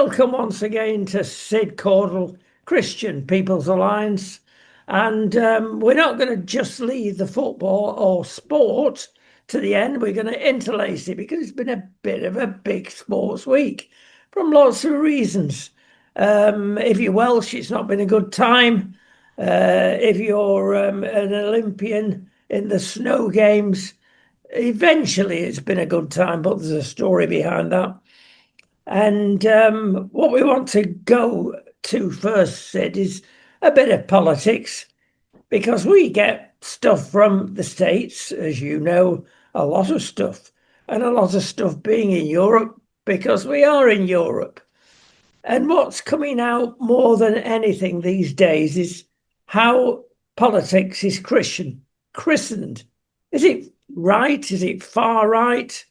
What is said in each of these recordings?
Welcome once again to Sid Cordle Christian People's Alliance. And we're not going to just leave the football or sport to the end. We're going to interlace it because it's been a bit of a big sports week from lots of reasons. If you're Welsh, it's not been a good time. If you're an Olympian in the snow games, eventually it's been a good time, but there's a story behind that. And what we want to go to first, Sid, is a bit of politics, because we get stuff from the States, as you know, a lot of stuff, and a lot of stuff being in Europe, because we are in Europe. And what's coming out more than anything these days is how politics is christened. Is it right? Is it far right?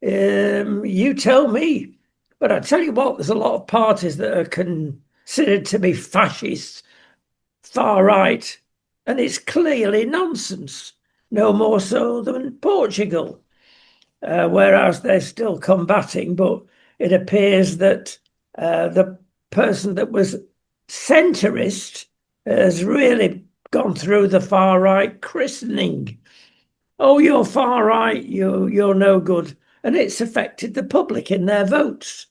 You tell me. But I tell you what, there's a lot of parties that are considered to be fascist, far right, and it's clearly nonsense, no more so than Portugal, whereas they're still combating. But it appears that the person that was centrist has really gone through the far right christening. Oh, you're far right, you're no good. And it's affected the public in their votes.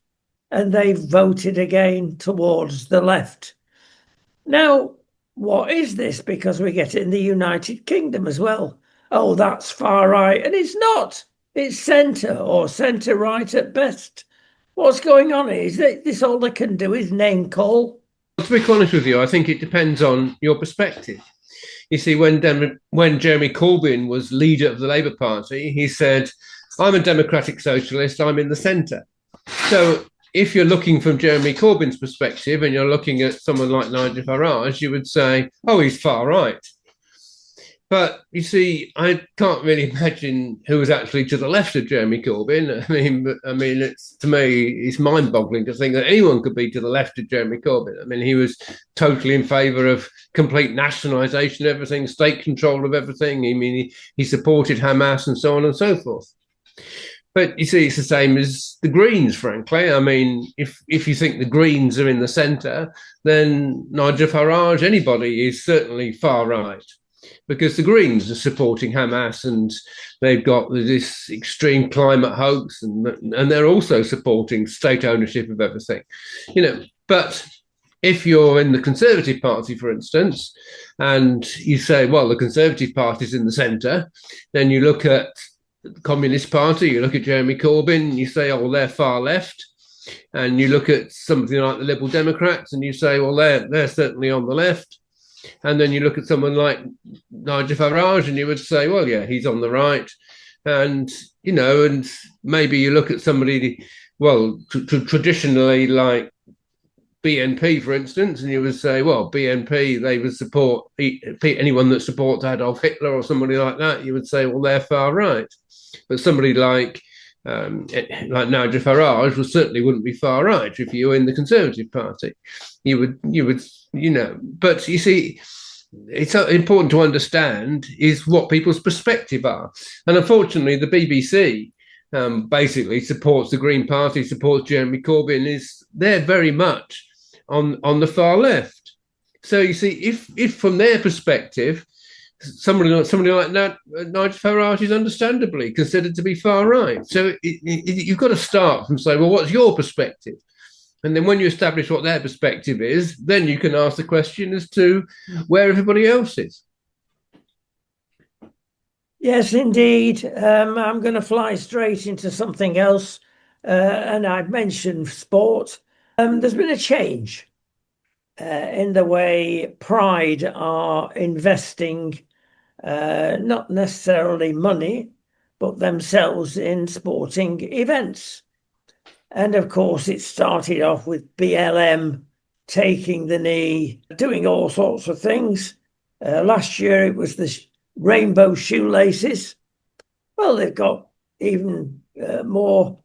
And they've voted again towards the left. Now, what is this? Because we get it in the United Kingdom as well. Oh, that's far right. And it's not. It's centre or centre right at best. What's going on here? Is this all they can do is name call? To be honest with you, I think it depends on your perspective. You see, when Jeremy Corbyn was leader of the Labour Party, he said, "I'm a democratic socialist. I'm in the centre." So, if you're looking from Jeremy Corbyn's perspective and you're looking at someone like Nigel Farage, you would say, "Oh, he's far right." But you see, I can't really imagine who was actually to the left of Jeremy Corbyn. It's, to me, it's mind-boggling to think that anyone could be to the left of Jeremy Corbyn. I mean, he was totally in favour of complete nationalisation of everything, state control of everything. I mean, he supported Hamas and so on and so forth. But you see, it's the same as the Greens, frankly. I mean, if you think the Greens are in the centre, then Nigel Farage, anybody, is certainly far right, because the Greens are supporting Hamas and they've got this extreme climate hoax, and they're also supporting state ownership of everything, But if you're in the Conservative Party, for instance, and you say, well, the Conservative Party's in the centre, then you look at the Communist Party, you look at Jeremy Corbyn, you say, oh, they're far left. And you look at something like the Liberal Democrats and you say, well, they're certainly on the left. And then you look at someone like Nigel Farage and you would say, well, yeah, he's on the right. And, and maybe you look at somebody, well, traditionally like BNP, for instance, and you would say, well, BNP, they would support anyone that supports Adolf Hitler or somebody like that. You would say, well, they're far right. But somebody like Nigel Farage certainly wouldn't be far right if you were in the Conservative Party. You would, But you see, it's important to understand is what people's perspective are. And unfortunately, the BBC basically supports the Green Party, supports Jeremy Corbyn. They're very much on the far left. So you see, if from their perspective, somebody like Nigel Farage is understandably considered to be far right. So you've got to start from saying, well, what's your perspective? And then when you establish what their perspective is, then you can ask the question as to where everybody else is. Yes, indeed. I'm going to fly straight into something else. And I've mentioned sport. There's been a change in the way Pride are investing not necessarily money, but themselves in sporting events. And of course, it started off with BLM taking the knee, doing all sorts of things. Last year, it was the rainbow shoelaces. Well, they've got even more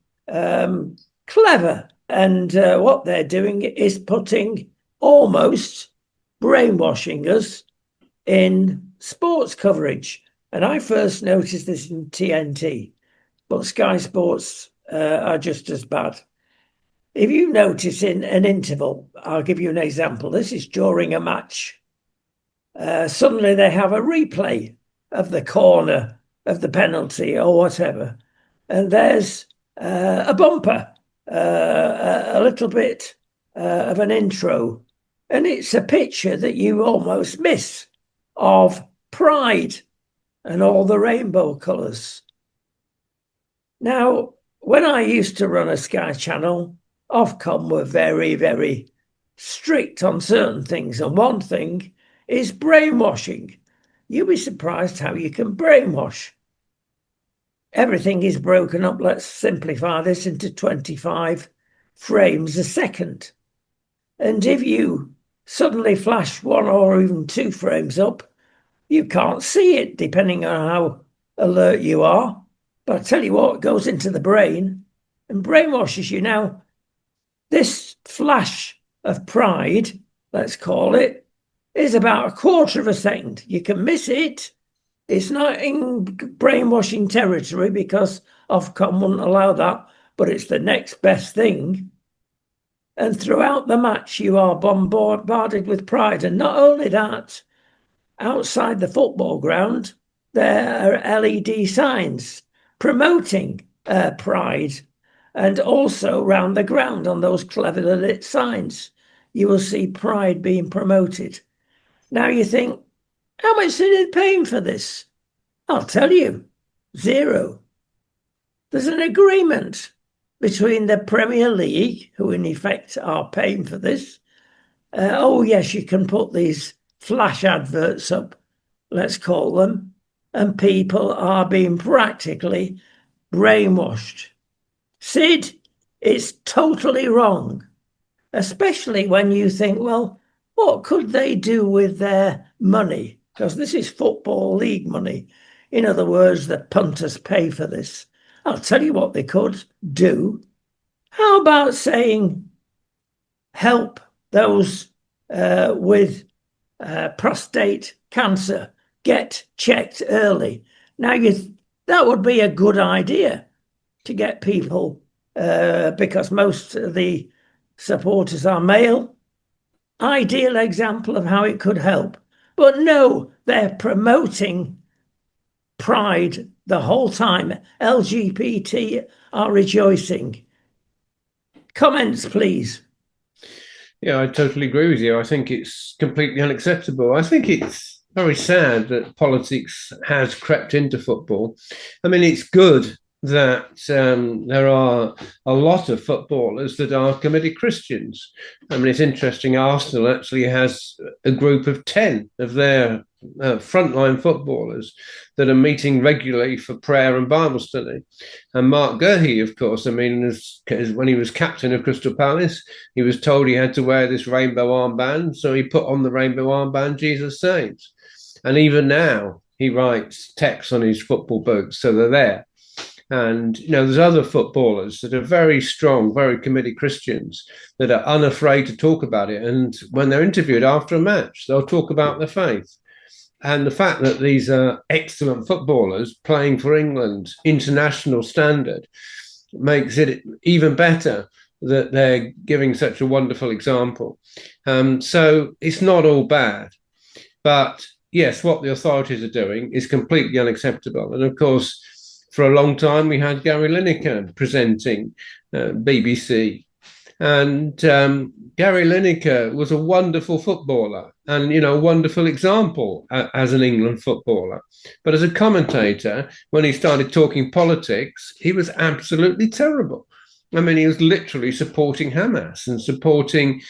clever. And what they're doing is putting almost brainwashing us in sports coverage. And I first noticed this in TNT, but Sky Sports are just as bad. if you notice in an interval, I'll give you an example. This is during a match. Suddenly they have a replay of the corner of the penalty or whatever, and there's a bumper, a little bit of an intro, and it's a picture that you almost miss of pride and all the rainbow colours. Now, when I used to run a Sky Channel, Ofcom were very, very strict on certain things, and one thing is brainwashing. You'll be surprised how you can brainwash. Everything is broken up. Let's simplify this into 25 frames a second. And if you suddenly flash 1 or even 2 frames up, you can't see it, depending on how alert you are. But I tell you what, it goes into the brain and brainwashes you. Now, this flash of pride, let's call it, is about a quarter of a second. You can miss it. It's not in brainwashing territory because Ofcom wouldn't allow that, but it's the next best thing. And throughout the match, you are bombarded with pride. And not only that, outside the football ground, there are LED signs promoting pride. And also around the ground on those cleverly lit signs, you will see pride being promoted. Now you think, how much are they paying for this? I'll tell you, 0. There's an agreement between the Premier League, who in effect are paying for this. Oh, yes, you can put these flash adverts up, let's call them, and people are being practically brainwashed. Sid, it's totally wrong, especially when you think, well, what could they do with their money? Because this is Football League money. In other words, the punters pay for this. I'll tell you what they could do. How about saying, help those with prostate cancer get checked early? Now, that would be a good idea to get people, because most of the supporters are male. Ideal example of how it could help. But no, they're promoting pride the whole time. LGBT are rejoicing. Comments, please. Yeah, I totally agree with you. I think it's completely unacceptable. I think it's very sad that politics has crept into football. I mean, it's good that there are a lot of footballers that are committed Christians. I mean, it's interesting. Arsenal actually has a group of 10 of their frontline footballers that are meeting regularly for prayer and Bible study. And Mark Gurhey, of course, I mean, when he was captain of Crystal Palace, he was told he had to wear this rainbow armband. So he put on the rainbow armband, Jesus Saves. And even now, he writes texts on his football boots, so they're there. And, there's other footballers that are very strong, very committed Christians that are unafraid to talk about it. And when they're interviewed after a match, they'll talk about their faith. And the fact that these are excellent footballers playing for England, international standard, makes it even better that they're giving such a wonderful example. So it's not all bad. But yes, what the authorities are doing is completely unacceptable. And of course, for a long time, we had Gary Lineker presenting BBC. And Gary Lineker was a wonderful footballer and, a wonderful example as an England footballer. But as a commentator, when he started talking politics, he was absolutely terrible. I mean, he was literally supporting Hamas and supporting,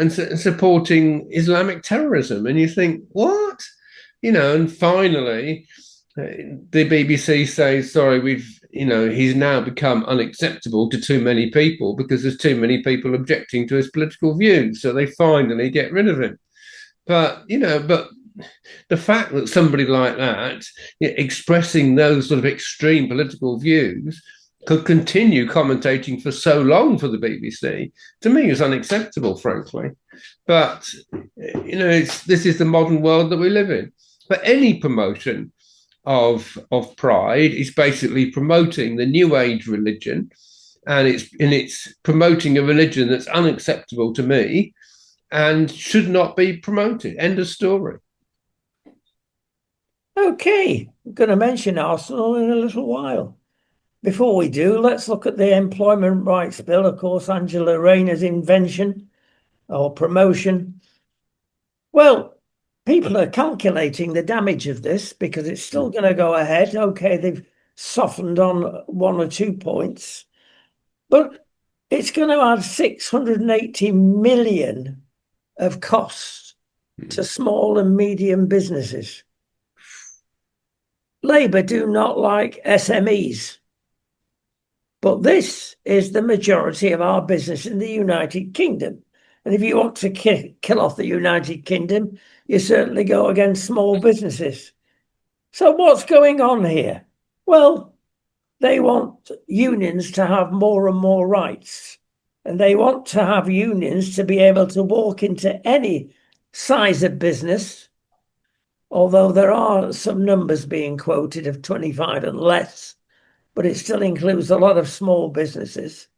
supporting Islamic terrorism. And you think, what? And finally, the BBC says, sorry, he's now become unacceptable to too many people because there's too many people objecting to his political views. So they finally get rid of him. But the fact that somebody like that, expressing those sort of extreme political views, could continue commentating for so long for the BBC, to me is unacceptable, frankly. But, this is the modern world that we live in. But any promotion of pride is basically promoting the new age religion and it's promoting a religion that's unacceptable to me and should not be promoted. End of story. Okay, I'm going to mention Arsenal in a little while. Before we do, let's look at the Employment Rights Bill, of course, Angela Rayner's invention or promotion. Well, people are calculating the damage of this because it's still going to go ahead. Okay, they've softened on 1 or 2 points, but it's going to add 680 million of costs to small and medium businesses. Labour do not like SMEs, but this is the majority of our business in the United Kingdom. And if you want to kill off the United Kingdom, you certainly go against small businesses. So what's going on here? Well, they want unions to have more and more rights. And they want to have unions to be able to walk into any size of business, although there are some numbers being quoted of 25 and less, but it still includes a lot of small businesses.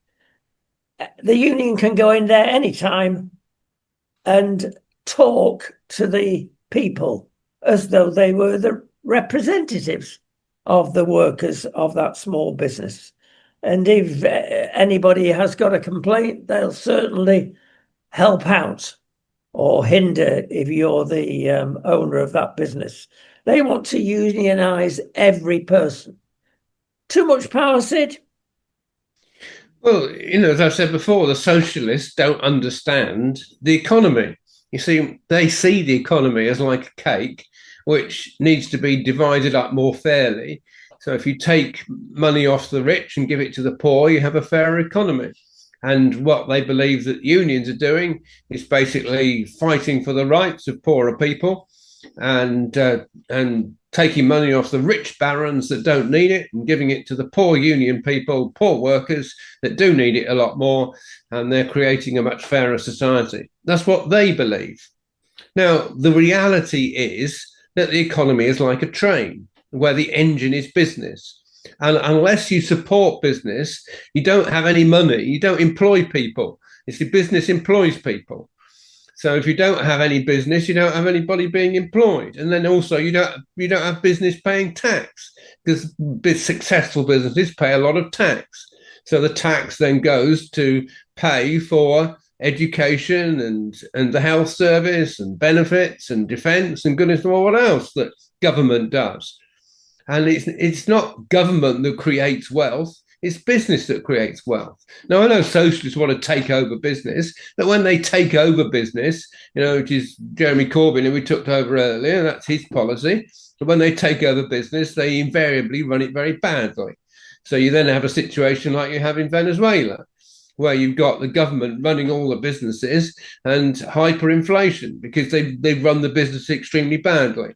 The union can go in there anytime and talk to the people as though they were the representatives of the workers of that small business. And if anybody has got a complaint, they'll certainly help out or hinder if you're the owner of that business. They want to unionize every person. Too much power, Sid? Well, as I've said before, the socialists don't understand the economy. You see, they see the economy as like a cake, which needs to be divided up more fairly. So if you take money off the rich and give it to the poor, you have a fairer economy. And what they believe that unions are doing is basically fighting for the rights of poorer people and taking money off the rich barons that don't need it and giving it to the poor union people, poor workers that do need it a lot more, and they're creating a much fairer society. That's what they believe. Now, the reality is that the economy is like a train where the engine is business. And unless you support business, you don't have any money, you don't employ people. It's the business employs people. So if you don't have any business, you don't have anybody being employed, and then also you don't have business paying tax, because successful businesses pay a lot of tax. So the tax then goes to pay for education and the health service and benefits and defence and goodness knows what else that government does. And it's not government that creates wealth. It's business that creates wealth. Now, I know socialists want to take over business, but when they take over business, which is Jeremy Corbyn, who we took over earlier, that's his policy. But when they take over business, they invariably run it very badly. So you then have a situation like you have in Venezuela, where you've got the government running all the businesses and hyperinflation because they run the business extremely badly.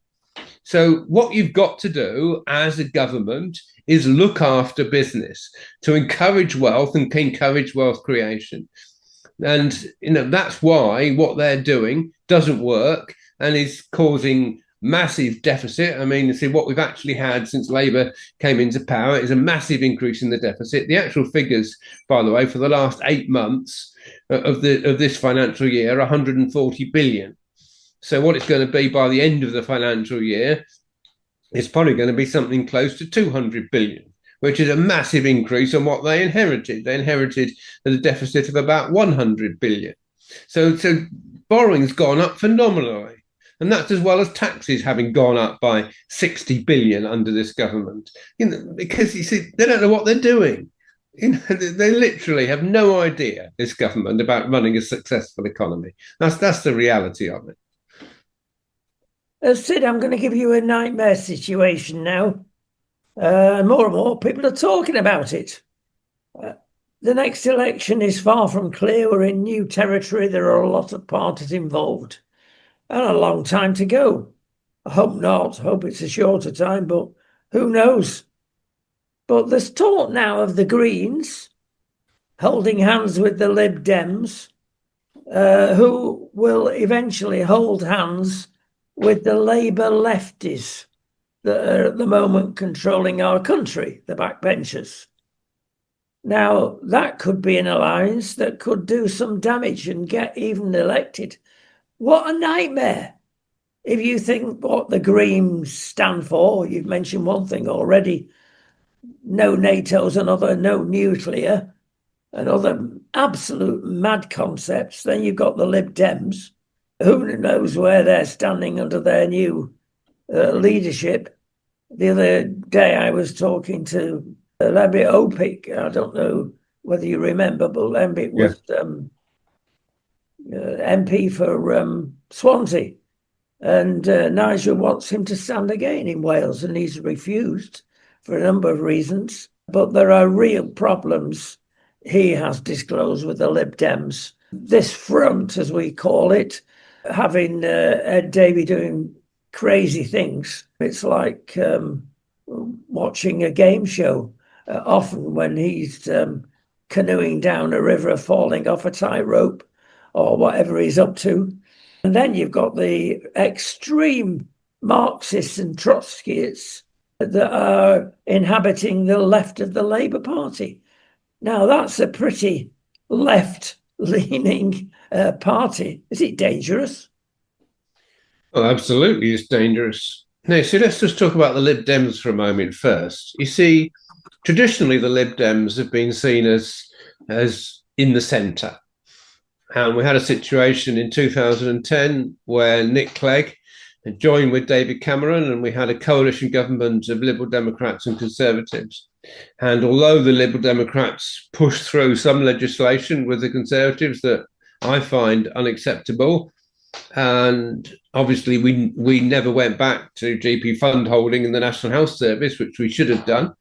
So what you've got to do as a government is look after business to encourage wealth and encourage wealth creation. And that's why what they're doing doesn't work and is causing massive deficit. I mean, see, what we've actually had since Labour came into power is a massive increase in the deficit. The actual figures, by the way, for the last 8 months of this financial year, 140 billion. So what it's going to be by the end of the financial year is probably going to be something close to 200 billion, which is a massive increase on what they inherited. They inherited a deficit of about 100 billion. So borrowing's gone up phenomenally. And that's as well as taxes having gone up by 60 billion under this government. Because you see, they don't know what they're doing. They literally have no idea, this government, about running a successful economy. That's the reality of it. Sid, I'm going to give you a nightmare situation now. More and more people are talking about it. The next election is far from clear. We're in new territory. There are a lot of parties involved and a long time to go. I hope not. I hope it's a shorter time, but who knows? But there's talk now of the Greens holding hands with the Lib Dems, who will eventually hold hands with the Labour lefties that are at the moment controlling our country, the backbenchers. Now, that could be an alliance that could do some damage and get even elected. What a nightmare. If you think what the Greens stand for, you've mentioned one thing already, no NATO's another, no nuclear, and other absolute mad concepts. Then you've got the Lib Dems. Who knows where they're standing under their new leadership? The other day I was talking to Lembit Opik. I don't know whether you remember, but Lembit was MP for Swansea. And Nigel wants him to stand again in Wales, and he's refused for a number of reasons. But there are real problems he has disclosed with the Lib Dems. This front, as we call it, having Ed Davey doing crazy things. It's like watching a game show. Often when he's canoeing down a river, falling off a tightrope, or whatever he's up to. And then you've got the extreme Marxists and Trotskyists that are inhabiting the left of the Labour Party. Now, that's a pretty left-leaning party. Is it dangerous? Well, absolutely, it's dangerous. Now, so let's just talk about the Lib Dems for a moment first. You see, traditionally, the Lib Dems have been seen as in the centre. And we had a situation in 2010 where Nick Clegg had joined with David Cameron, and we had a coalition government of Liberal Democrats and Conservatives. And although the Liberal Democrats pushed through some legislation with the Conservatives that I find unacceptable, and obviously we never went back to GP fund holding in the National Health Service, which we should have done,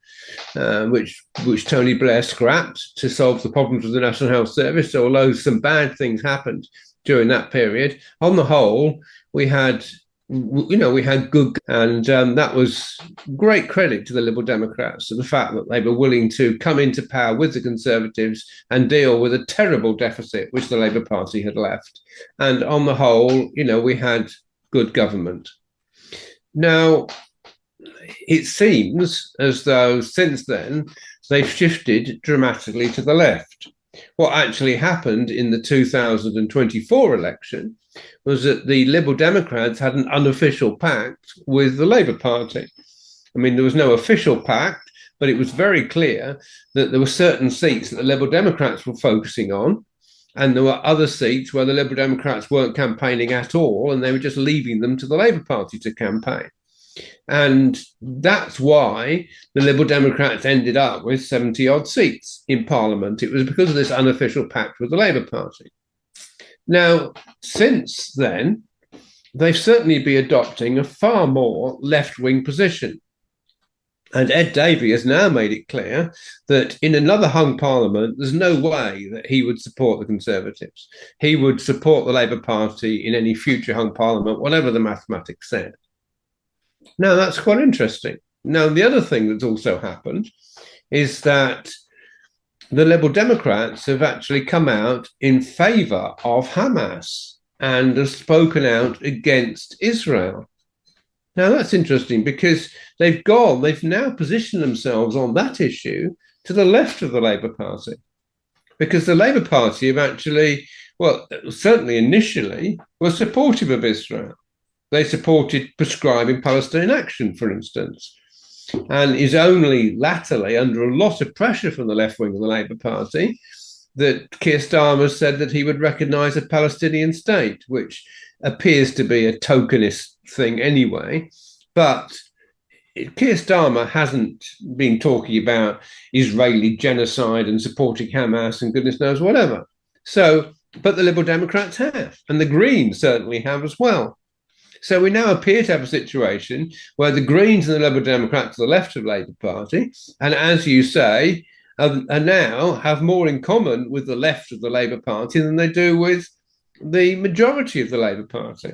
which Tony Blair scrapped to solve the problems with the National Health Service. So although some bad things happened during that period, on the whole, we had good, and that was great credit to the Liberal Democrats for the fact that they were willing to come into power with the Conservatives and deal with a terrible deficit which the Labour Party had left. And on the whole, we had good government. Now, it seems as though since then they've shifted dramatically to the left. What actually happened in the 2024 election was that the Liberal Democrats had an unofficial pact with the Labour Party. I mean, there was no official pact, but it was very clear that there were certain seats that the Liberal Democrats were focusing on, and there were other seats where the Liberal Democrats weren't campaigning at all, and they were just leaving them to the Labour Party to campaign. And that's why the Liberal Democrats ended up with 70-odd seats in Parliament. It was because of this unofficial pact with the Labour Party. Now, since then, they've certainly been adopting a far more left-wing position. And Ed Davey has now made it clear that in another hung Parliament, there's no way that he would support the Conservatives. He would support the Labour Party in any future hung Parliament, whatever the mathematics said. Now, that's quite interesting. Now, the other thing that's also happened is that the Liberal Democrats have actually come out in favour of Hamas and have spoken out against Israel. Now, that's interesting because they've now positioned themselves on that issue to the left of the Labour Party. Because the Labour Party have actually, well, certainly initially, were supportive of Israel. They supported prescribing Palestinian action, for instance, and is only latterly, under a lot of pressure from the left wing of the Labour Party, that Keir Starmer said that he would recognise a Palestinian state, which appears to be a tokenist thing anyway. But Keir Starmer hasn't been talking about Israeli genocide and supporting Hamas and goodness knows whatever. So, but the Liberal Democrats have, and the Greens certainly have as well. So we now appear to have a situation where the Greens and the Liberal Democrats are the left of the Labour Party, and as you say, are now have more in common with the left of the Labour Party than they do with the majority of the Labour Party.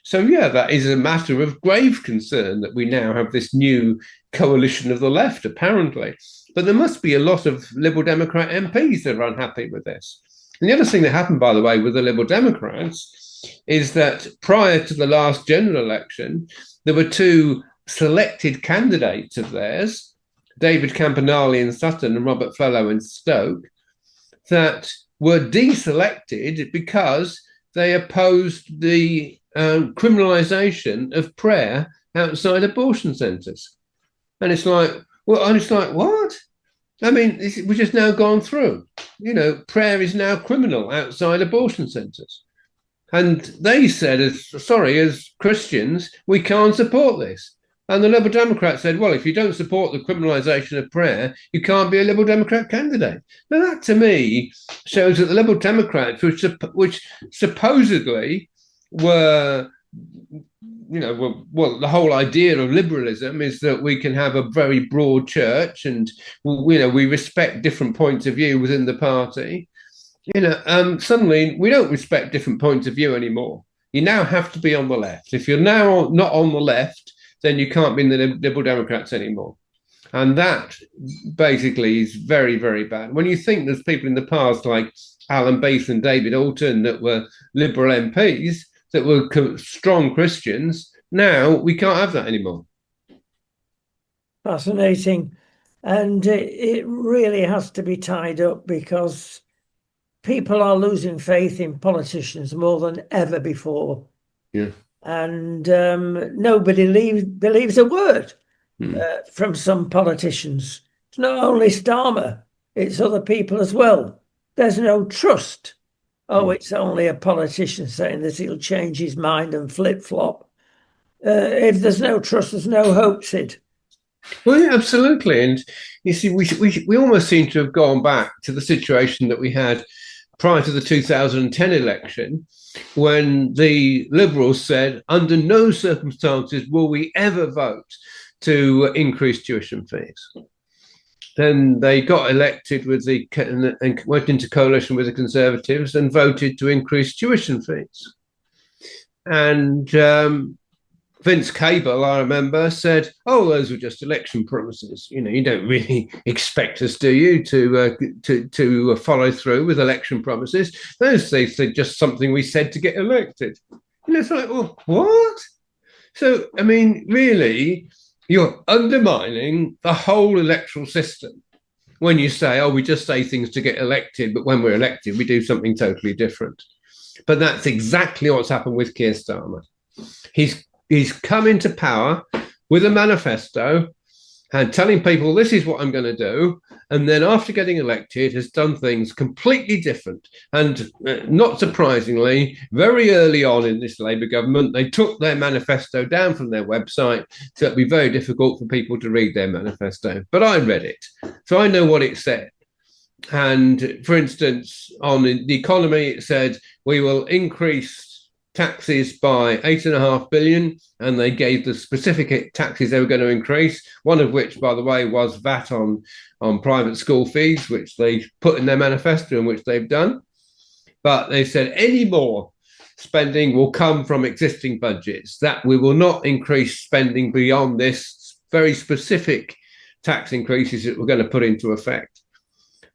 So, yeah, that is a matter of grave concern that we now have this new coalition of the left, apparently. But there must be a lot of Liberal Democrat MPs that are unhappy with this. And the other thing that happened, by the way, with the Liberal Democrats is that prior to the last general election, there were two selected candidates of theirs David Campanale in Sutton and Robert Fellow in Stoke, that were deselected because they opposed the criminalisation of prayer outside abortion centres. And it's like, well, and it's like, what? I mean, which has now gone through. Prayer is now criminal outside abortion centres. And they said, as Christians, we can't support this. And the Liberal Democrats said, well, if you don't support the criminalisation of prayer, you can't be a Liberal Democrat candidate. Now, that to me shows that the Liberal Democrats, which supposedly were, the whole idea of liberalism is that we can have a very broad church and, we respect different points of view within the party. Suddenly we don't respect different points of view anymore. You now have to be on the left. If you're now not on the left, then you can't be in the Liberal Democrats anymore. And that basically is very, very bad. When you think there's people in the past like Alan Beath and David Alton that were Liberal MPs, that were strong Christians, now we can't have that anymore. Fascinating. And it really has to be tied up because people are losing faith in politicians more than ever before. Yeah. And nobody believes a word from some politicians. It's not only Starmer, it's other people as well. There's no trust. Oh, it's only a politician saying that he'll change his mind and flip-flop. If there's no trust, there's no hope, Sid. Well, yeah, absolutely. And you see, we almost seem to have gone back to the situation that we had prior to the 2010 election, when the Liberals said, under no circumstances will we ever vote to increase tuition fees. Then they got elected and went into coalition with the Conservatives and voted to increase tuition fees. And Vince Cable, I remember, said, "Oh, those were just election promises. You don't really expect us, do you, to follow through with election promises? Those things are just something we said to get elected." It's like, well, what? So, I mean, really, you're undermining the whole electoral system when you say, "Oh, we just say things to get elected, but when we're elected, we do something totally different." But that's exactly what's happened with Keir Starmer. He's come into power with a manifesto and telling people, this is what I'm going to do. And then after getting elected, has done things completely different. And not surprisingly, very early on in this Labour government, they took their manifesto down from their website. So it'd be very difficult for people to read their manifesto. But I read it, so I know what it said. And for instance, on the economy, it said, we will increase taxes by 8.5 billion, and they gave the specific taxes they were going to increase, one of which, by the way, was VAT on private school fees, which they put in their manifesto and which they've done. But they said any more spending will come from existing budgets, that we will not increase spending beyond this very specific tax increases that we're going to put into effect.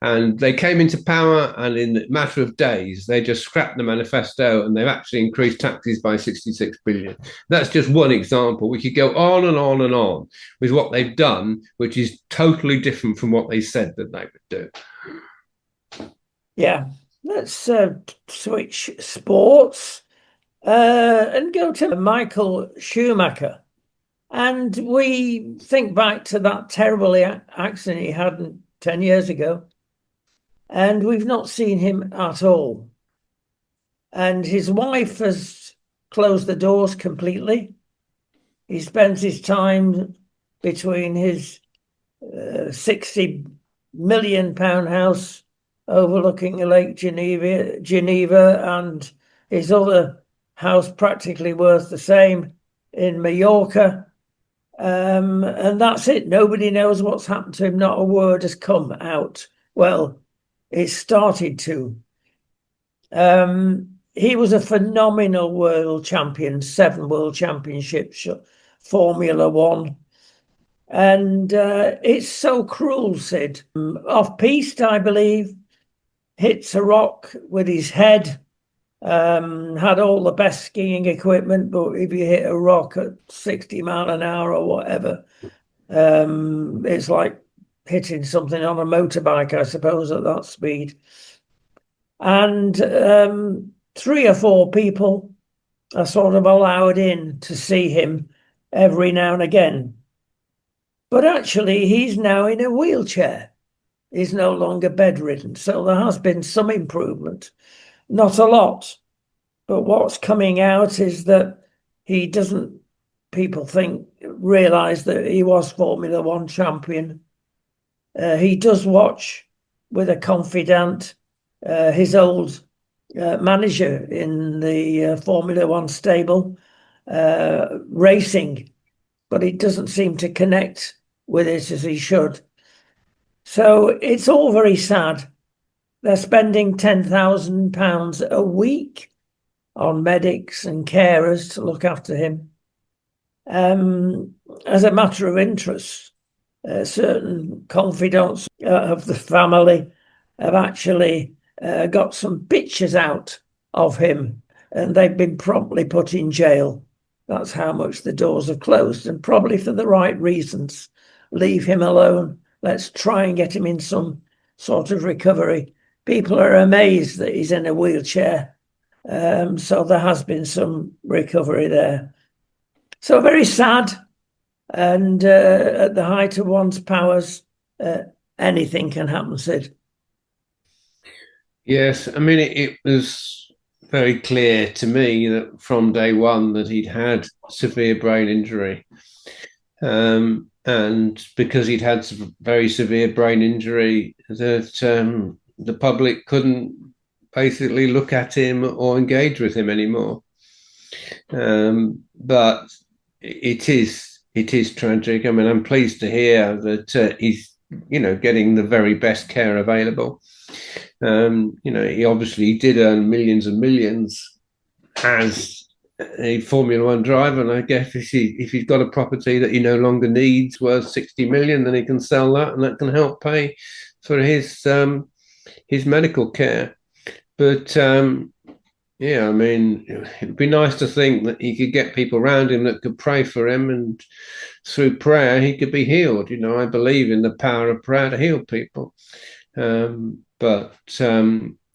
And they came into power, and in a matter of days, they just scrapped the manifesto and they've actually increased taxes by 66 billion. That's just one example. We could go on and on and on with what they've done, which is totally different from what they said that they would do. Yeah, let's switch sports and go to Michael Schumacher. And we think back to that terrible accident he had 10 years ago. And we've not seen him at all. And his wife has closed the doors completely. He spends his time between his £60 million house overlooking Lake Geneva and his other house practically worth the same in Mallorca. And that's it. Nobody knows what's happened to him. Not a word has come out. Well, it started to. He was a phenomenal world champion, 7 world championships, Formula One. And it's so cruel, Sid. Off-piste, I believe, hits a rock with his head, had all the best skiing equipment, but if you hit a rock at 60 mile an hour or whatever, it's like hitting something on a motorbike, I suppose, at that speed. And 3 or 4 people are sort of allowed in to see him every now and again. But actually, he's now in a wheelchair. He's no longer bedridden. So there has been some improvement. Not a lot. But what's coming out is that he doesn't, people think, realise that he was Formula One champion. He does watch with a confidant his old manager in the Formula One stable racing, but he doesn't seem to connect with it as he should. So it's all very sad. They're spending £10,000 a week on medics and carers to look after him. As a matter of interest, certain confidants of the family have actually got some pictures out of him, and they've been promptly put in jail. That's how much the doors are closed, and probably for the right reasons. Leave him alone. Let's try and get him in some sort of recovery. People are amazed that he's in a wheelchair. So there has been some recovery there. So very sad. And at the height of one's powers, anything can happen, Sid. Yes, I mean, it was very clear to me that from day one that he'd had severe brain injury. And because he'd had very severe brain injury, that the public couldn't basically look at him or engage with him anymore. But it is tragic. I mean, I'm pleased to hear that he's, getting the very best care available. He obviously did earn millions and millions as a Formula One driver, and I guess if he's got a property that he no longer needs worth 60 million, then he can sell that, and that can help pay for his medical care. But yeah, I mean, it'd be nice to think that he could get people around him that could pray for him, and through prayer he could be healed. I believe in the power of prayer to heal people. But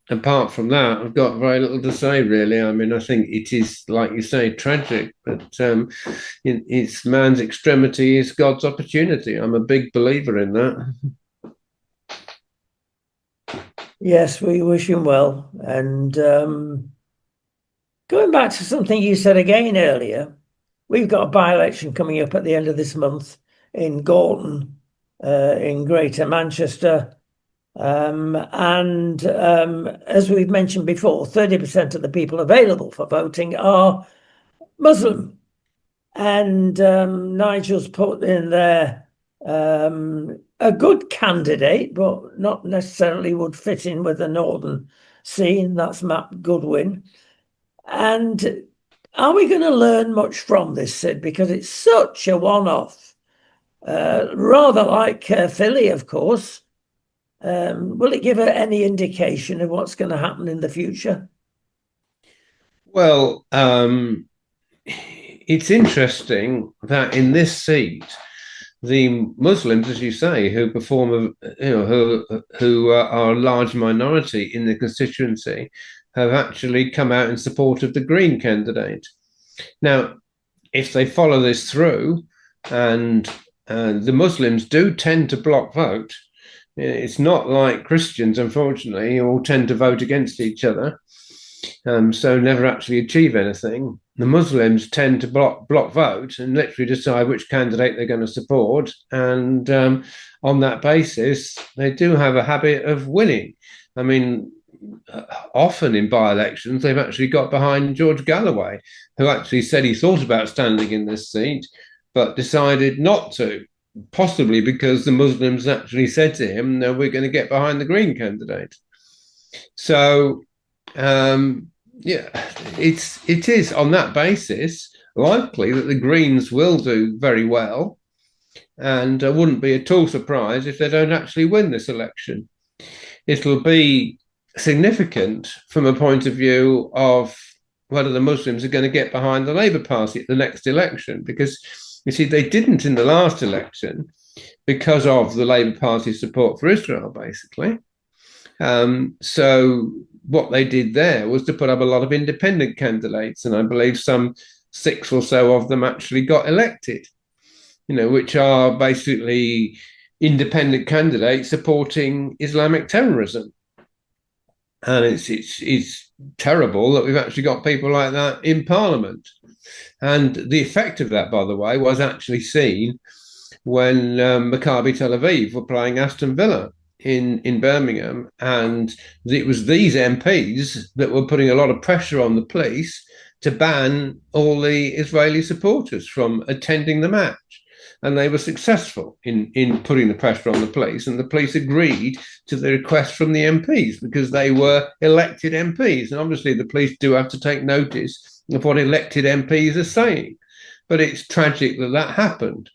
apart from that, I've got very little to say, really. I mean, I think it is, like you say, tragic, but it's man's extremity is God's opportunity. I'm a big believer in that. Yes, we wish him well. And going back to something you said again earlier, we've got a by-election coming up at the end of this month in Gorton, in Greater Manchester. And as we've mentioned before, 30% of the people available for voting are Muslim. And Nigel's put in there a good candidate, but not necessarily would fit in with the northern scene. That's Matt Goodwin. And are we going to learn much from this, Sid? Because it's such a one-off, rather like Philly, of course. Will it give any indication of what's going to happen in the future? Well, it's interesting that in this seat, the Muslims, as you say, who are a large minority in the constituency, have actually come out in support of the Green candidate. Now, if they follow this through, and the Muslims do tend to block vote, it's not like Christians, unfortunately, who all tend to vote against each other, so never actually achieve anything. The Muslims tend to block vote and literally decide which candidate they're going to support. And on that basis, they do have a habit of winning. I mean, often in by-elections, they've actually got behind George Galloway, who actually said he thought about standing in this seat, but decided not to. Possibly because the Muslims actually said to him, no, we're going to get behind the Green candidate. So, yeah, it is on that basis likely that the Greens will do very well. And I wouldn't be at all surprised if they don't actually win this election. It'll be significant from a point of view of whether the Muslims are going to get behind the Labour Party at the next election, because you see, they didn't in the last election. because of the Labour Party's support for Israel, basically. So what they did there was to put up a lot of independent candidates, and I believe some 6 or so of them actually got elected, which are basically independent candidates supporting Islamic terrorism. And it's terrible that we've actually got people like that in Parliament. And the effect of that, by the way, was actually seen when Maccabi Tel Aviv were playing Aston Villa in Birmingham. And it was these MPs that were putting a lot of pressure on the police to ban all the Israeli supporters from attending the match. And they were successful in putting the pressure on the police. And the police agreed to the request from the MPs because they were elected MPs. And obviously, the police do have to take notice of what elected MPs are saying. But it's tragic that that happened.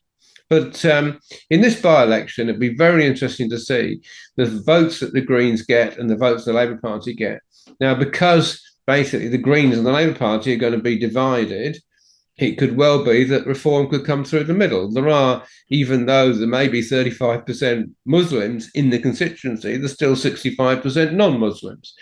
But in this by-election, it'd be very interesting to see the votes that the Greens get and the votes the Labour Party get. Now, because basically the Greens and the Labour Party are going to be divided, it could well be that reform could come through the middle. There are, even though there may be 35% Muslims in the constituency, there's still 65% non-Muslims.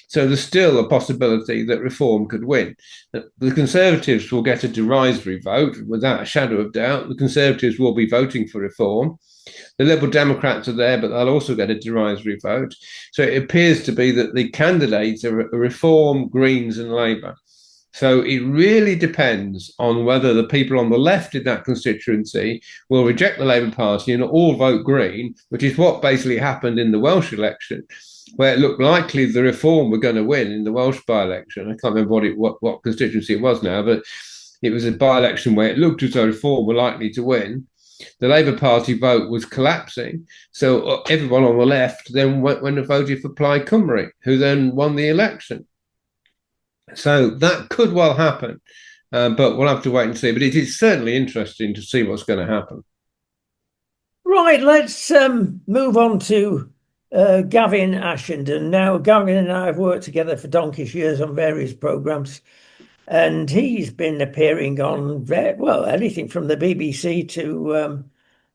So there's still a possibility that reform could win. The Conservatives will get a derisory vote, without a shadow of doubt. The Conservatives will be voting for reform. The Liberal Democrats are there, but they'll also get a derisory vote. So it appears to be that the candidates are Reform, Greens and Labour. So it really depends on whether the people on the left in that constituency will reject the Labour Party and all vote Green, which is what basically happened in the Welsh election, where it looked likely the Reform were going to win in the Welsh by-election. I can't remember what constituency it was now, but it was a by-election where it looked as though Reform were likely to win. The Labour Party vote was collapsing, so everyone on the left then went and voted for Plaid Cymru, who then won the election. So that could well happen, but we'll have to wait and see. But it is certainly interesting to see what's going to happen. Right, let's move on to Gavin Ashenden. Now, Gavin and I have worked together for donkey's years on various programmes, and he's been appearing on, well, anything from the BBC to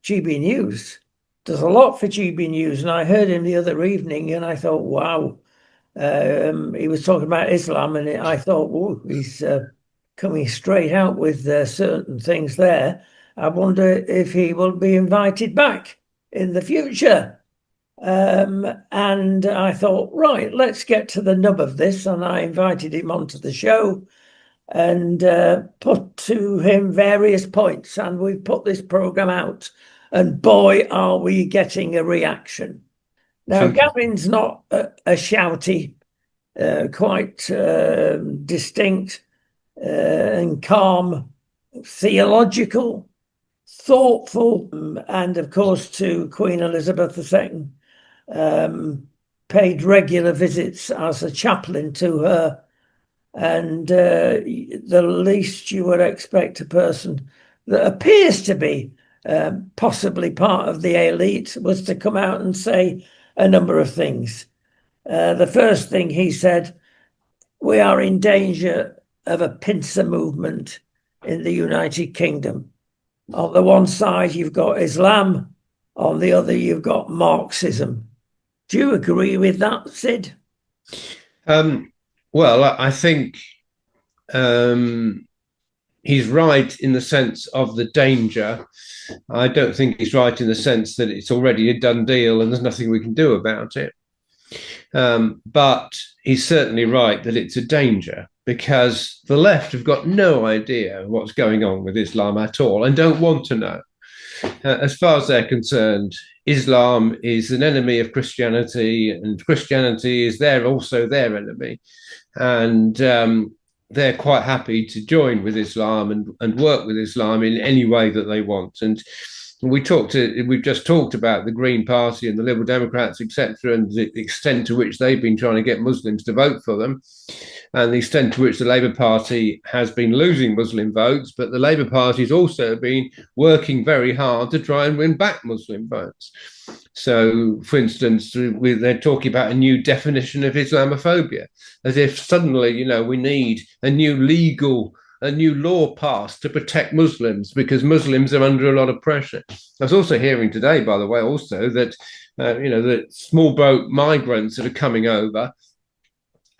GB News. Does a lot for GB News, and I heard him the other evening, and I thought, wow. He was talking about Islam, and I thought, oh, he's coming straight out with certain things there. I wonder if he will be invited back in the future. And I thought, right, let's get to the nub of this. And I invited him onto the show and put to him various points. And we've put this program out. And boy, are we getting a reaction. Now, Gavin's not a shouty, quite distinct and calm, theological, thoughtful, and of course to Queen Elizabeth II, paid regular visits as a chaplain to her. And the least you would expect a person that appears to be possibly part of the elite was to come out and say a number of things. The first thing he said, we are in danger of a pincer movement in the United Kingdom. On the one side, you've got Islam. On the other, you've got Marxism. Do you agree with that, Sid? Well, I think he's right in the sense of the danger. I don't think he's right in the sense that it's already a done deal and there's nothing we can do about it. But he's certainly right that it's a danger because the left have got no idea what's going on with Islam at all and don't want to know. As far as they're concerned, Islam is an enemy of Christianity and Christianity is also their enemy. And they're quite happy to join with Islam and work with Islam in any way that they want. And we've just talked about the Green Party and the Liberal Democrats, etc., and the extent to which they've been trying to get Muslims to vote for them, and the extent to which the Labour Party has been losing Muslim votes, but the Labour Party has also been working very hard to try and win back Muslim votes. So, for instance, they're talking about a new definition of Islamophobia, as if suddenly, we need a new legal a new law passed to protect Muslims because Muslims are under a lot of pressure. I was also hearing today, by the way, also that that small boat migrants that are coming over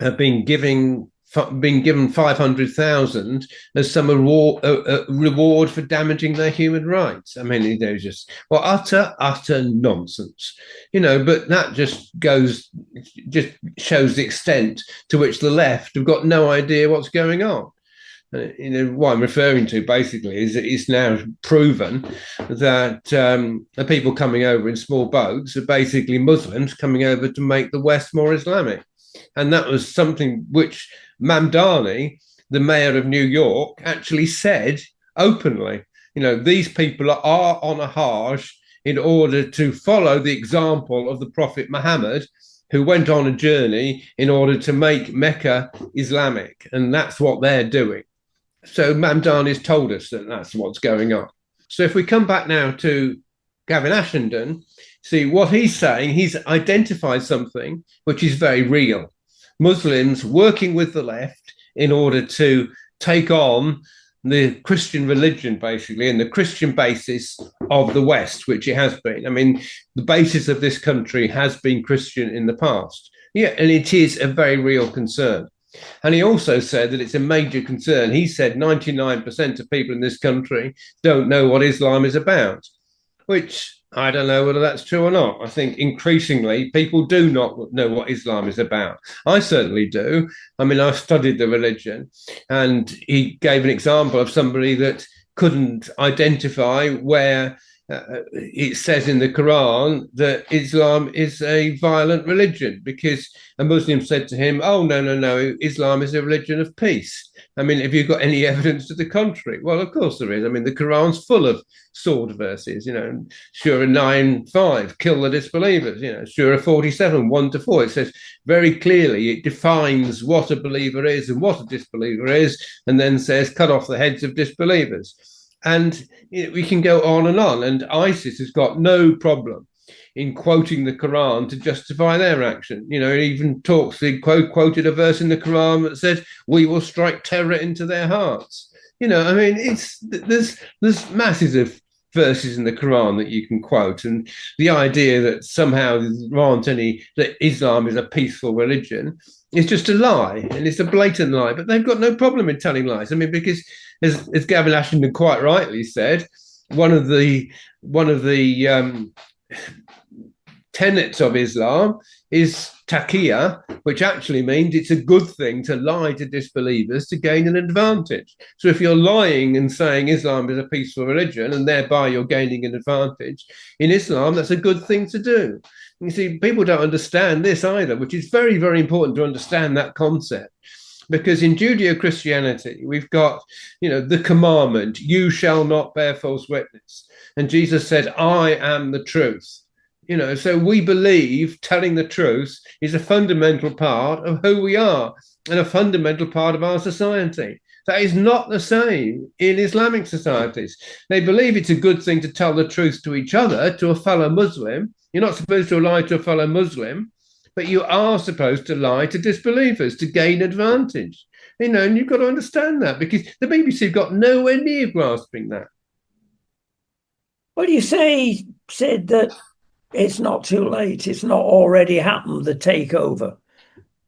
have been given 500,000 as some reward for damaging their human rights. I mean, they're just utter nonsense, But that just shows the extent to which the left have got no idea what's going on. What I'm referring to basically is that it's now proven that the people coming over in small boats are basically Muslims coming over to make the West more Islamic. And that was something which Mamdani, the mayor of New York, actually said openly. These people are on a Hajj in order to follow the example of the Prophet Muhammad, who went on a journey in order to make Mecca Islamic. And that's what they're doing. So Mamdani's told us that that's what's going on. So if we come back now to Gavin Ashenden, see what he's saying, he's identified something which is very real. Muslims working with the left in order to take on the Christian religion, basically, and the Christian basis of the West, which it has been. I mean, the basis of this country has been Christian in the past. Yeah, and it is a very real concern. And he also said that it's a major concern. He said 99% of people in this country don't know what Islam is about, which I don't know whether that's true or not. I think increasingly people do not know what Islam is about. I certainly do. I mean, I've studied the religion, and he gave an example of somebody that couldn't identify where it says in the Quran that Islam is a violent religion, because a Muslim said to him, "Oh, no, Islam is a religion of peace." I mean, have you got any evidence to the contrary? Well, of course there is. I mean, the Quran's full of sword verses, Surah 9:5, kill the disbelievers, Surah 47, 1-4. It says very clearly, it defines what a believer is and what a disbeliever is, and then says cut off the heads of disbelievers. And we can go on. And ISIS has got no problem in quoting the Quran to justify their action. It even quoted a verse in the Quran that said, "We will strike terror into their hearts." I mean, there's masses of verses in the Quran that you can quote, and the idea that somehow there aren't any, that Islam is a peaceful religion, is just a lie, and it's a blatant lie. But they've got no problem in telling lies. I mean, because as Gavin Ashenden quite rightly said, one of the tenets of Islam is taqiyya, which actually means it's a good thing to lie to disbelievers to gain an advantage. So if you're lying and saying Islam is a peaceful religion and thereby you're gaining an advantage, in Islam, that's a good thing to do. You see, people don't understand this either, which is very, very important to understand that concept. Because in Judeo-Christianity, we've got, the commandment, you shall not bear false witness. And Jesus said, I am the truth. So we believe telling the truth is a fundamental part of who we are and a fundamental part of our society. That is not the same in Islamic societies. They believe it's a good thing to tell the truth to each other, to a fellow Muslim. You're not supposed to lie to a fellow Muslim, but you are supposed to lie to disbelievers to gain advantage. And you've got to understand that, because the BBC have got nowhere near grasping that. Well, you say, Sid, that it's not too late. It's not already happened, the takeover.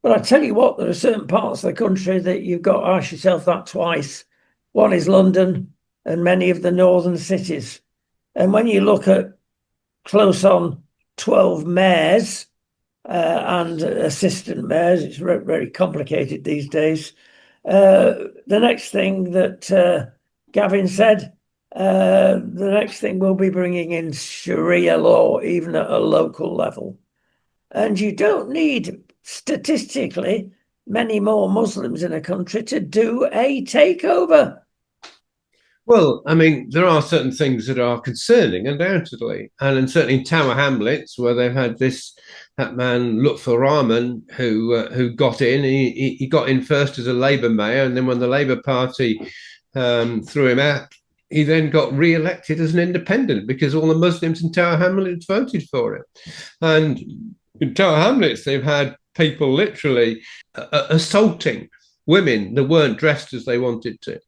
But I tell you what, there are certain parts of the country that you've got to ask yourself that twice. One is London and many of the northern cities. And when you look at close on 12 mayors and assistant mayors, it's very complicated these days. The next thing that Gavin said, the next thing we'll be bringing in Sharia law, even at a local level. And you don't need, statistically, many more Muslims in a country to do a takeover. Well, I mean, there are certain things that are concerning, undoubtedly. And certainly in Tower Hamlets, where they've had that man, Lutfur Rahman, who got in, he got in first as a Labour mayor. And then when the Labour Party threw him out, he then got re-elected as an independent because all the Muslims in Tower Hamlets voted for him. And in Tower Hamlets, they've had people literally assaulting women that weren't dressed as they wanted to.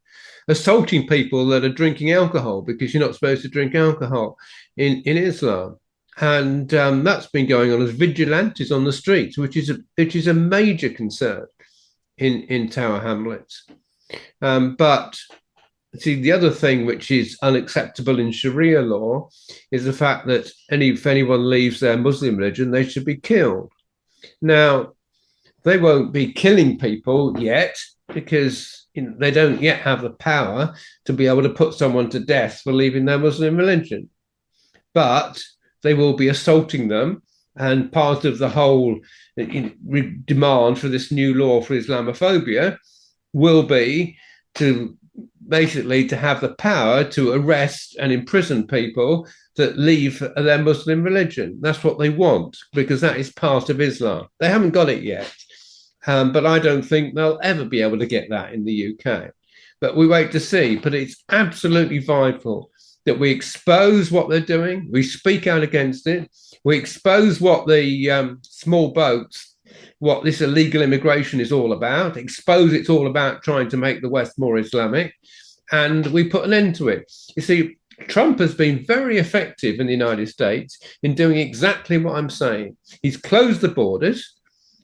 assaulting people that are drinking alcohol, because you're not supposed to drink alcohol in Islam. And that's been going on as vigilantes on the streets, which is a major concern in Tower Hamlets. But see, the other thing which is unacceptable in Sharia law is the fact that if anyone leaves their Muslim religion, they should be killed. Now, they won't be killing people yet because they don't yet have the power to be able to put someone to death for leaving their Muslim religion. But they will be assaulting them. And part of the whole demand for this new law for Islamophobia will be to basically to have the power to arrest and imprison people that leave their Muslim religion. That's what they want, because that is part of Islam. They haven't got it yet, but I don't think they'll ever be able to get that in the UK. But we wait to see. But it's absolutely vital that we expose what they're doing. We speak out against it. We expose what the small boats, what this illegal immigration is all about, expose it's all about trying to make the West more Islamic, and we put an end to it. You see, Trump has been very effective in the United States in doing exactly what I'm saying. He's closed the borders.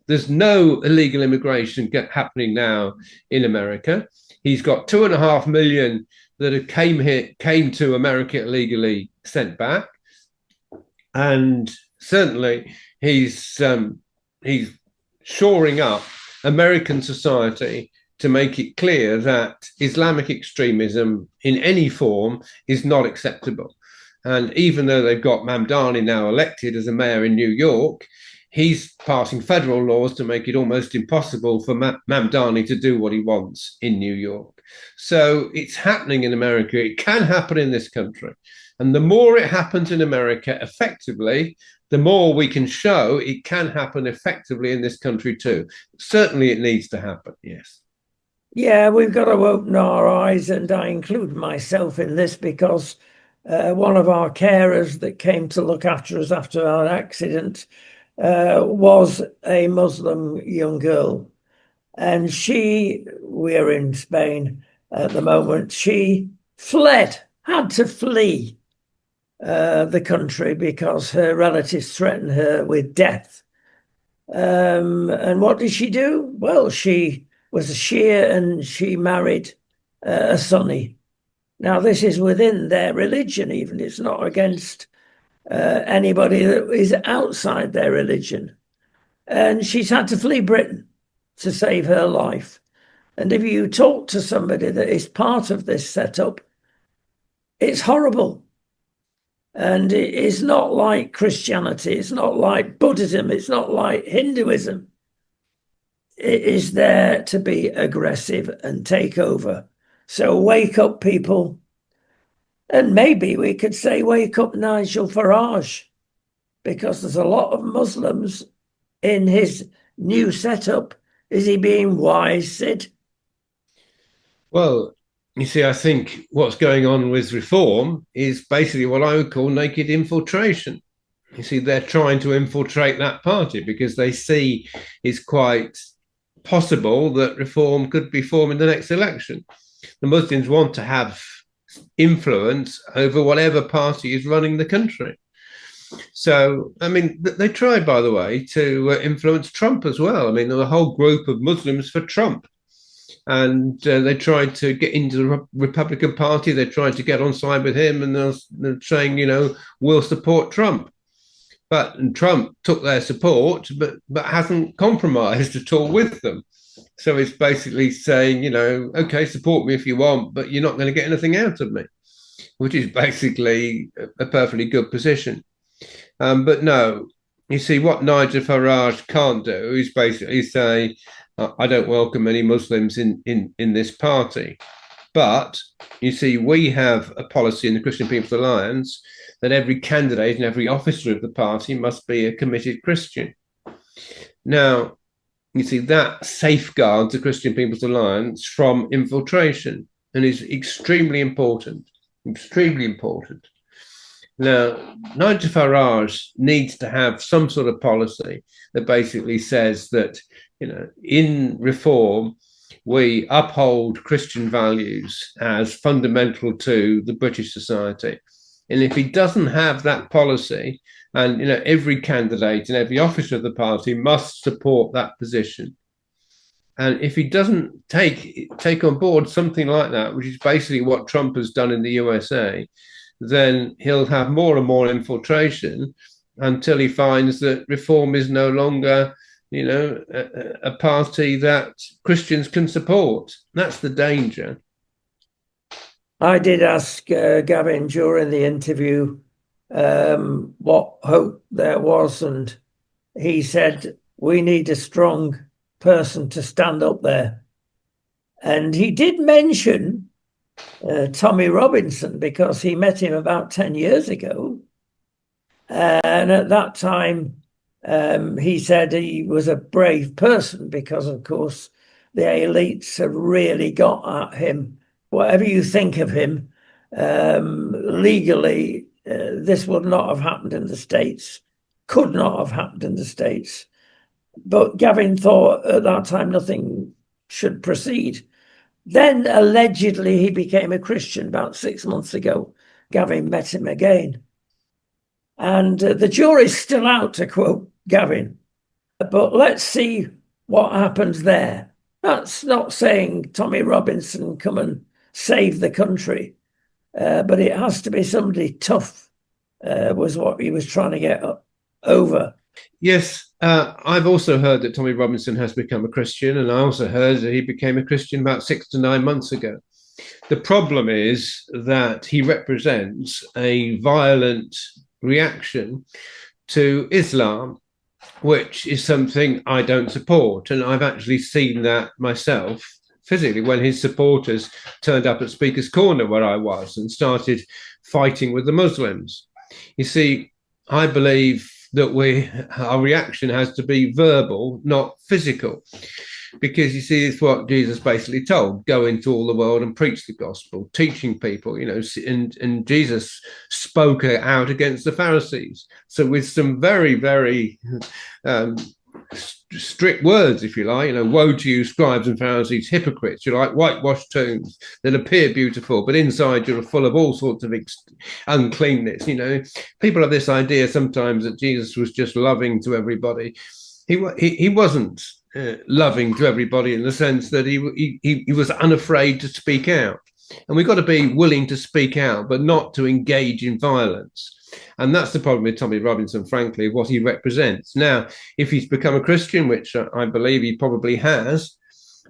There's no illegal immigration happening now in America. He's got 2.5 million that came to America illegally sent back. And certainly he's shoring up American society to make it clear that Islamic extremism in any form is not acceptable. And even though they've got Mamdani now elected as a mayor in New York, he's passing federal laws to make it almost impossible for Mamdani to do what he wants in New York. So it's happening in America. It can happen in this country. And the more it happens in America effectively, the more we can show it can happen effectively in this country too. Certainly it needs to happen, yes. Yeah, we've got to open our eyes, and I include myself in this because one of our carers that came to look after us after our accident was a Muslim young girl. And we're in Spain at the moment, she had to flee the country because her relatives threatened her with death. And what did she do? Well, she was a Shia and she married a Sunni. Now, this is within their religion, even. It's not against anybody that is outside their religion. And she's had to flee Britain to save her life. And if you talk to somebody that is part of this setup, it's horrible. And it is not like Christianity. It's not like Buddhism. It's not like Hinduism. It is there to be aggressive and take over. So wake up, people. And maybe we could say, wake up Nigel Farage, because there's a lot of Muslims in his new setup. Is he being wise, Sid? Well, you see, I think what's going on with reform is basically what I would call naked infiltration. You see, they're trying to infiltrate that party because they see it's quite possible that reform could be formed in the next election. The Muslims want to have influence over whatever party is running the country. So, I mean, they tried, by the way, to influence Trump as well. I mean, there were a whole group of Muslims for Trump. And they tried to get into the Republican Party. They tried to get on side with him, and they're saying, we'll support Trump. But Trump took their support, but hasn't compromised at all with them. So it's basically saying, okay, support me if you want, but you're not going to get anything out of me, which is basically a perfectly good position. But no, you see, what Nigel Farage can't do is basically say, I don't welcome any Muslims in this party. But you see, we have a policy in the Christian People's Alliance that every candidate and every officer of the party must be a committed Christian. Now, you see, that safeguards the Christian People's Alliance from infiltration and is extremely important, extremely important. Now, Nigel Farage needs to have some sort of policy that basically says that, in reform, we uphold Christian values as fundamental to the British society. And if he doesn't have that policy, and every candidate and every officer of the party must support that position. And if he doesn't take on board something like that, which is basically what Trump has done in the USA, then he'll have more and more infiltration until he finds that Reform is no longer, a party that Christians can support. That's the danger. I did ask Gavin during the interview what hope there was, and he said, we need a strong person to stand up there. And he did mention Tommy Robinson, because he met him about 10 years ago. And at that time, he said he was a brave person because, of course, the elites have really got at him. Whatever you think of him, legally, this would not have happened in the States, could not have happened in the States. But Gavin thought at that time nothing should proceed. Then allegedly he became a Christian about 6 months ago. Gavin met him again. And the jury's still out, to quote Gavin. But let's see what happens there. That's not saying Tommy Robinson come and save the country, but it has to be somebody tough, was what he was trying to get over. Yes, I've also heard that Tommy Robinson has become a Christian, and I also heard that he became a Christian about 6 to 9 months ago. The problem is that he represents a violent reaction to Islam, which is something I don't support. And I've actually seen that myself physically when his supporters turned up at Speaker's Corner where I was and started fighting with the Muslims. You see, I believe that our reaction has to be verbal, not physical. Because you see, it's what Jesus basically told: go into all the world and preach the gospel, teaching people, and Jesus spoke out against the Pharisees. So with some very, very strict words, if you like, woe to you, scribes and Pharisees, hypocrites, you're like whitewashed tombs that appear beautiful, but inside you're full of all sorts of uncleanness. People have this idea sometimes that Jesus was just loving to everybody. He wasn't loving to everybody in the sense that he was unafraid to speak out. And we've got to be willing to speak out, but not to engage in violence. And that's the problem with Tommy Robinson, frankly, what he represents. Now, if he's become a Christian, which I believe he probably has,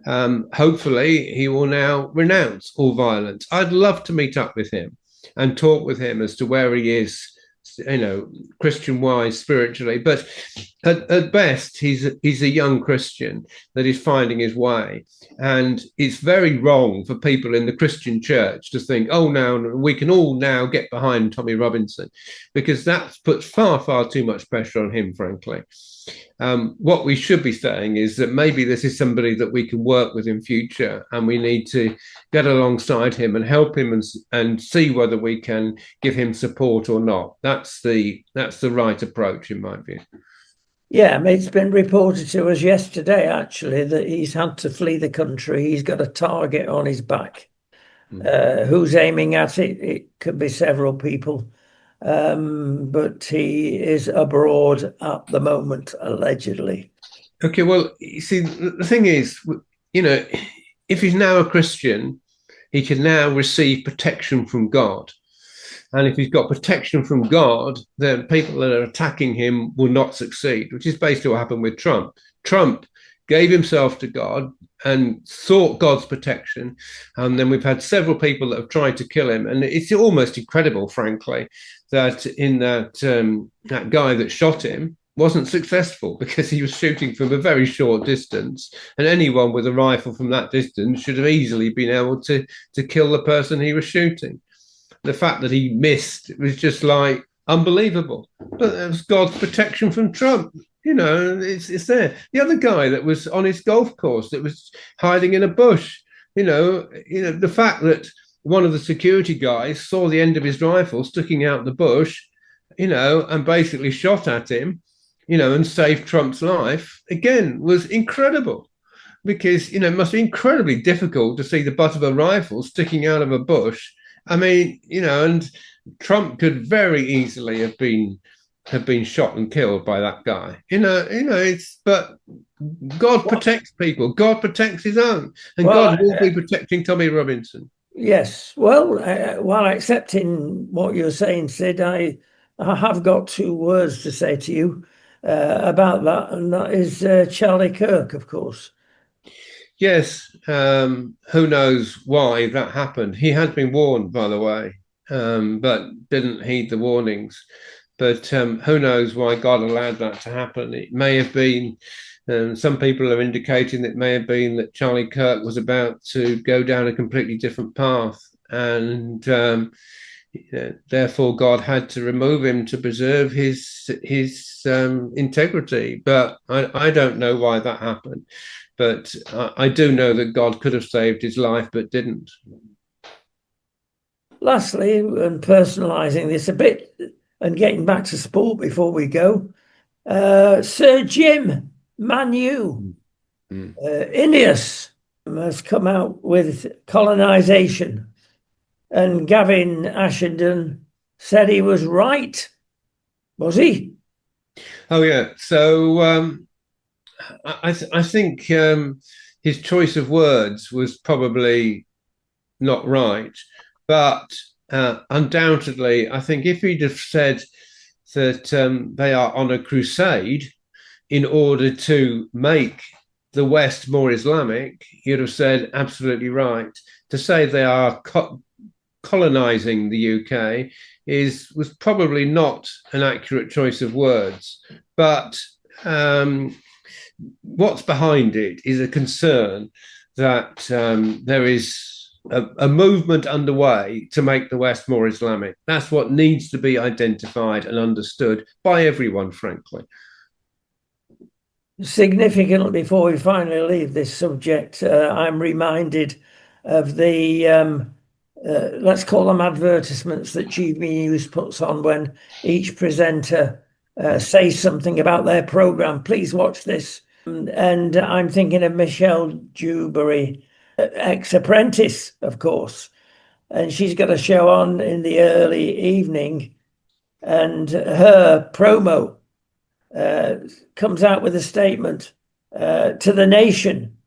hopefully he will now renounce all violence. I'd love to meet up with him and talk with him as to where he is, Christian-wise, spiritually. But at best, he's a young Christian that is finding his way. And it's very wrong for people in the Christian church to think, oh, now we can all now get behind Tommy Robinson, because that puts far, far too much pressure on him, frankly. What we should be saying is that maybe this is somebody that we can work with in future, and we need to get alongside him and help him and see whether we can give him support or not. That's the right approach, in my view. Yeah, it's been reported to us yesterday, actually, that he's had to flee the country. He's got a target on his back. Who's aiming at it? It could be several people. But he is abroad at the moment, allegedly. Okay, well, you see, the thing is, if he's now a Christian, he can now receive protection from God. And if he's got protection from God, then people that are attacking him will not succeed, which is basically what happened with Trump. Trump gave himself to God and sought God's protection. And then we've had several people that have tried to kill him. And it's almost incredible, frankly, that that guy that shot him wasn't successful, because he was shooting from a very short distance. And anyone with a rifle from that distance should have easily been able to kill the person he was shooting. The fact that he missed was just like unbelievable. But it was God's protection from Trump. It's there. The other guy that was on his golf course that was hiding in a bush, the fact that one of the security guys saw the end of his rifle sticking out the bush, and basically shot at him, and saved Trump's life, again, was incredible. because it must be incredibly difficult to see the butt of a rifle sticking out of a bush. I mean, and Trump could very easily have been shot and killed by that guy. But God protects people. God protects his own, and Well, God will be protecting Tommy Robinson. yes. Well, while accepting what you're saying, Sid, I have got two words to say to you about that, and that is Charlie Kirk, of course. Yes, who knows why that happened? He had been warned, by the way, but didn't heed the warnings. But who knows why God allowed that to happen? It may have been, some people are indicating that it may have been that Charlie Kirk was about to go down a completely different path. And therefore, God had to remove him to preserve his integrity. But I don't know why that happened. But I do know that God could have saved his life, but didn't. Lastly, and personalising this a bit and getting back to sport before we go, Sir Jim Manu, Ineos has come out with colonisation, and Gavin Ashenden said he was right. Was he? Oh yeah. So I think his choice of words was probably not right, but undoubtedly, I think if he'd have said that they are on a crusade in order to make the West more Islamic, he'd have said absolutely right. To say they are colonizing the UK was probably not an accurate choice of words, but what's behind it is a concern that there is a movement underway to make the West more Islamic. That's what needs to be identified and understood by everyone, frankly. Significantly, before we finally leave this subject, I'm reminded of the let's call them advertisements that GB News puts on when each presenter says something about their program. Please watch this. And I'm thinking of Michelle Dewberry, ex-apprentice, of course. And she's got a show on in the early evening, and her promo comes out with a statement to the nation.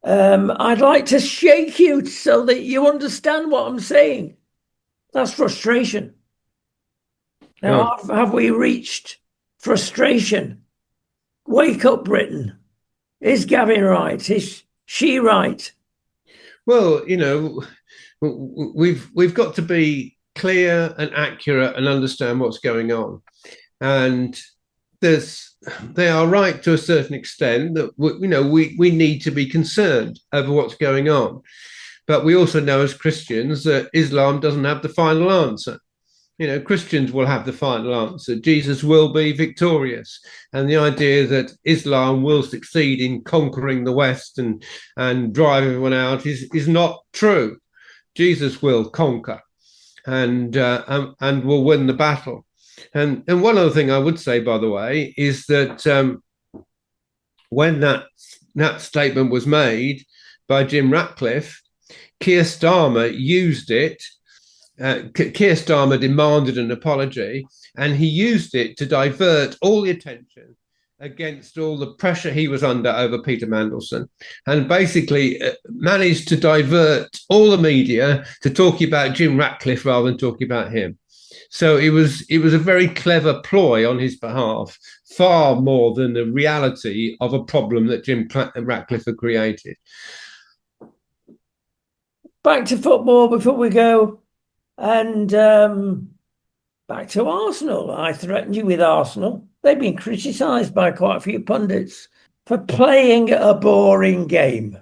I'd like to shake you so that you understand what I'm saying. That's frustration. Now, have we reached frustration? Wake up, Britain. Is Gavin right? Is she right? Well, we've got to be clear and accurate and understand what's going on. And they are right to a certain extent that we need to be concerned over what's going on. But we also know as Christians that Islam doesn't have the final answer. Christians will have the final answer. Jesus will be victorious. And the idea that Islam will succeed in conquering the West and drive everyone out is not true. Jesus will conquer and will win the battle. And one other thing I would say, by the way, is that when that statement was made by Jim Ratcliffe, Keir Starmer used it. Keir Starmer demanded an apology, and he used it to divert all the attention against all the pressure he was under over Peter Mandelson, and basically managed to divert all the media to talking about Jim Ratcliffe rather than talking about him. So it was a very clever ploy on his behalf, far more than the reality of a problem that Jim Ratcliffe had created. Back to football before we go, and back to Arsenal. I threatened you with Arsenal. They've been criticised by quite a few pundits for playing a boring game.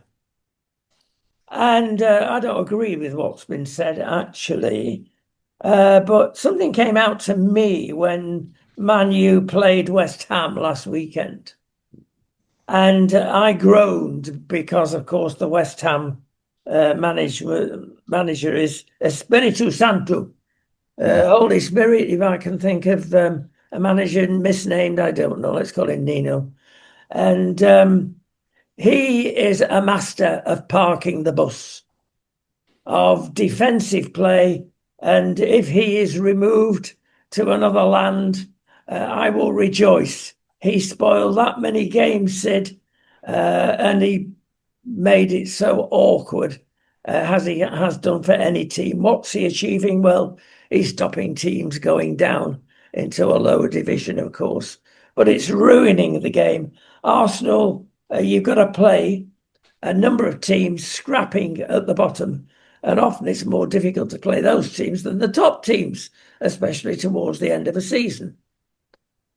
And I don't agree with what's been said, actually. But something came out to me when Man U played West Ham last weekend. And I groaned because, of course, the West Ham manager is Espiritu Santo, Holy Spirit, if I can think of a manager misnamed, I don't know, let's call him Nino. And He is a master of parking the bus, of defensive play, and if he is removed to another land, I will rejoice. He spoiled that many games, Sid, and he made it so awkward, as he has done for any team. What's he achieving? Well, he's stopping teams going down into a lower division, of course, but it's ruining the game. Arsenal, you've got to play a number of teams scrapping at the bottom, and often it's more difficult to play those teams than the top teams, especially towards the end of a season.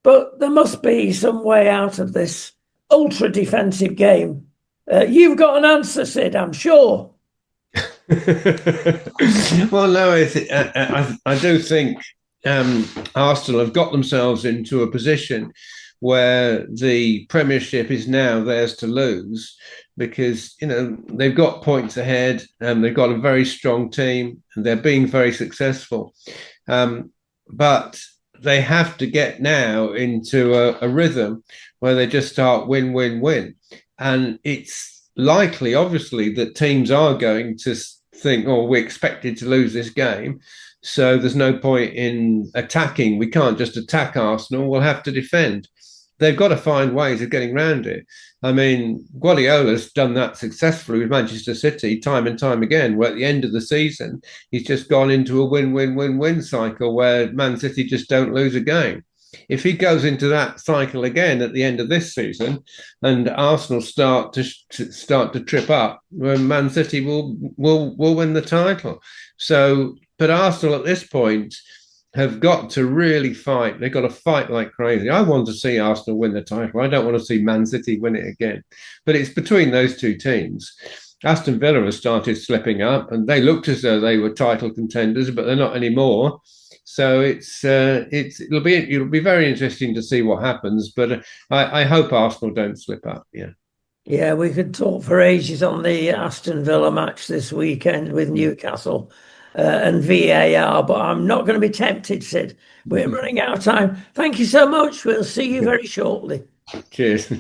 But there must be some way out of this ultra defensive game. You've got an answer, Sid, I'm sure. Well, no, I do think Arsenal have got themselves into a position where the Premiership is now theirs to lose because they've got points ahead and they've got a very strong team and they're being very successful. But they have to get now into a rhythm where they just start win, win, win. And it's likely, obviously, that teams are going to think, oh, we expected to lose this game. So there's no point in attacking. We can't just attack Arsenal. We'll have to defend. They've got to find ways of getting around it. I mean, Guardiola's done that successfully with Manchester City time and time again, where at the end of the season, he's just gone into a win-win-win-win cycle where Man City just don't lose a game. If he goes into that cycle again at the end of this season, and Arsenal start to trip up, then Man City will win the title. So, but Arsenal at this point have got to really fight. They've got to fight like crazy. I want to see Arsenal win the title. I don't want to see Man City win it again. But it's between those two teams. Aston Villa has started slipping up, and they looked as though they were title contenders, but they're not anymore. So it'll be very interesting to see what happens. But I hope Arsenal don't slip up. Yeah. Yeah, we could talk for ages on the Aston Villa match this weekend with Newcastle and VAR, but I'm not going to be tempted, Sid. We're running out of time. Thank you so much. We'll see you very shortly. Cheers.